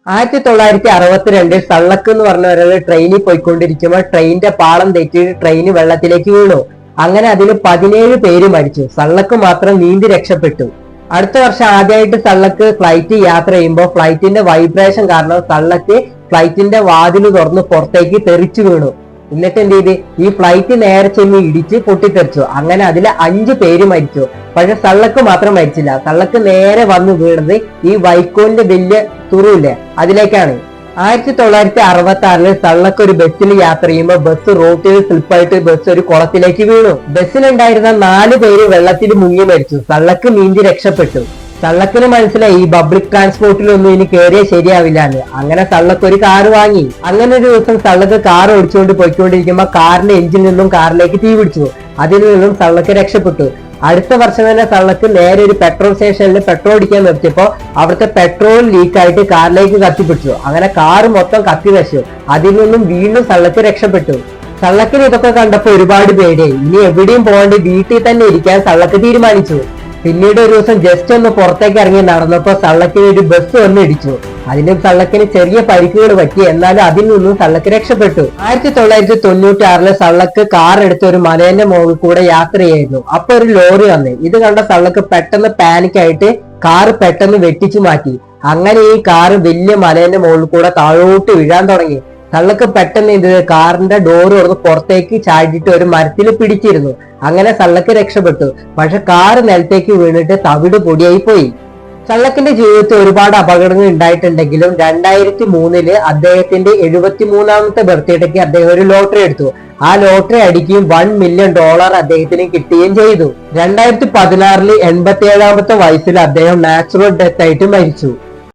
1962 സള്ളക്ക് എന്ന് പറഞ്ഞ ഒരാൾ ട്രെയിനിൽ പോയിക്കൊണ്ടിരിക്കുമ്പോൾ ട്രെയിനിന്റെ പാളം തെറ്റിയിട്ട് ട്രെയിൻ വെള്ളത്തിലേക്ക് വീണു. അങ്ങനെ അതിൽ 17 പേര് മരിച്ചു. സള്ളക്ക് മാത്രം നീന്തി രക്ഷപ്പെട്ടു. അടുത്ത വർഷം ആദ്യമായിട്ട് സള്ളക്ക് ഫ്ലൈറ്റ് യാത്ര ചെയ്യുമ്പോൾ ഫ്ലൈറ്റിന്റെ വൈബ്രേഷൻ കാരണം സള്ളക്ക് ഫ്ലൈറ്റിന്റെ വാതിൽ തുറന്ന് പുറത്തേക്ക് തെറിച്ചു വീണു. എന്നിട്ട് എന്ത് ചെയ്ത് ഈ ഫ്ലൈറ്റ് നേരെ ചെന്ന് ഇടിച്ച് പൊട്ടിത്തെറിച്ചു. അങ്ങനെ അതിൽ 5 പേര് മരിച്ചു. പക്ഷെ സള്ളക്ക് മാത്രം മരിച്ചില്ല. സള്ളക്ക് നേരെ വന്ന് വീണത് ഈ വൈക്കോലിന്റെ വലിയ തുറവില്ലേ അതിലേക്കാണ്. 1966 സള്ളക്ക് ഒരു ബസ്സിൽ യാത്ര ചെയ്യുമ്പോൾ ബസ് റോട്ടിൽ സ്ലിപ്പായിട്ട് ബസ് ഒരു കുളത്തിലേക്ക് വീണു. ബസ്സിലുണ്ടായിരുന്ന 4 പേര് വെള്ളത്തിൽ മുങ്ങി മരിച്ചു. സള്ളക്ക് നീന്തി രക്ഷപ്പെട്ടു. സള്ളക്കിന് മനസ്സിലായി ഈ പബ്ലിക് ട്രാൻസ്പോർട്ടിലൊന്നും ഇനി കയറിയാൽ ശരിയാവില്ലാന്ന്. അങ്ങനെ സള്ളക്ക് ഒരു കാറ് വാങ്ങി. അങ്ങനെ ഒരു ദിവസം സള്ളക്ക് കാർ ഓടിച്ചുകൊണ്ട് പോയിക്കൊണ്ടിരിക്കുമ്പോൾ കാറിന്റെ എഞ്ചിൻ നിന്നും കാറിലേക്ക് തീ പിടിച്ചു. അതിൽ നിന്നും സള്ളക്ക് രക്ഷപ്പെട്ടു. അടുത്ത വർഷം തന്നെ സള്ളക്ക് നേരെ ഒരു പെട്രോൾ സ്റ്റേഷനിൽ പെട്രോൾ അടിക്കാൻ നിർത്തിയപ്പോൾ അവിടുത്തെ പെട്രോൾ ലീക്കായിട്ട് കാറിലേക്ക് കത്തിപ്പിടിച്ചു. അങ്ങനെ കാറ് മൊത്തം കത്തി നശിച്ചു. അതിൽ നിന്നും വീണ്ടും സള്ളക്ക് രക്ഷപ്പെട്ടു. സള്ളക്കിന് ഇതൊക്കെ കണ്ടപ്പോൾ ഒരുപാട് പേടിയായി. ഇനി എവിടെയും പോകാണ്ട് വീട്ടിൽ തന്നെ ഇരിക്കാൻ സള്ളക്ക് തീരുമാനിച്ചു. പിന്നീട് ഒരു ദിവസം ജസ്റ്റ് ഒന്ന് പുറത്തേക്ക് ഇറങ്ങി നടന്നപ്പോൾ സള്ളക്കിന് ഒരു ബസ് വന്ന് ഇടിച്ചു. അതിലും സള്ളക്കിന് ചെറിയ പരിക്കുകൾ പറ്റി. എന്നാലും അതിൽ നിന്നും സള്ളക്ക് രക്ഷപ്പെട്ടു. 1996 സള്ളക്ക് കാർ എടുത്ത് ഒരു മലേന്റെ മുകളിൽ കൂടെ യാത്ര ചെയ്യായിരുന്നു. അപ്പൊ ഒരു ലോറി വന്നു. ഇത് കണ്ട സള്ളക്ക് പെട്ടെന്ന് പാനിക്കായിട്ട് കാറ് പെട്ടെന്ന് വെട്ടിച്ചു മാറ്റി. അങ്ങനെ ഈ കാറ് വലിയ മലേന്റെ മുകളിൽ കൂടെ താഴോട്ട് വീഴാൻ തുടങ്ങി. സള്ളക്ക് പെട്ടെന്ന് ഇത് കാറിന്റെ ഡോറ് തുറന്ന് പുറത്തേക്ക് ചാടിയിട്ട് ഒരു മരത്തിൽ പിടിച്ചിരുന്നു. അങ്ങനെ സള്ളക്ക് രക്ഷപ്പെട്ടു. പക്ഷെ കാറ് നിലത്തേക്ക് വീണിട്ട് തവിട് പൊടിയായി പോയി. സള്ളക്കിന്റെ ജീവിതത്തിൽ ഒരുപാട് അപകടങ്ങൾ ഉണ്ടായിട്ടുണ്ടെങ്കിലും 2003 അദ്ദേഹത്തിന്റെ 73ാമത്തെ ബർത്ത്ഡേക്ക് അദ്ദേഹം ഒരു ലോട്ടറി എടുത്തു. ആ ലോട്ടറി അടിക്കുകയും $1 മില്യൺ അദ്ദേഹത്തിന് കിട്ടുകയും ചെയ്തു. 2016 87ാമത്തെ വയസ്സിൽ അദ്ദേഹം നാച്ചുറൽ ഡെത്ത് ആയിട്ട് മരിച്ചു.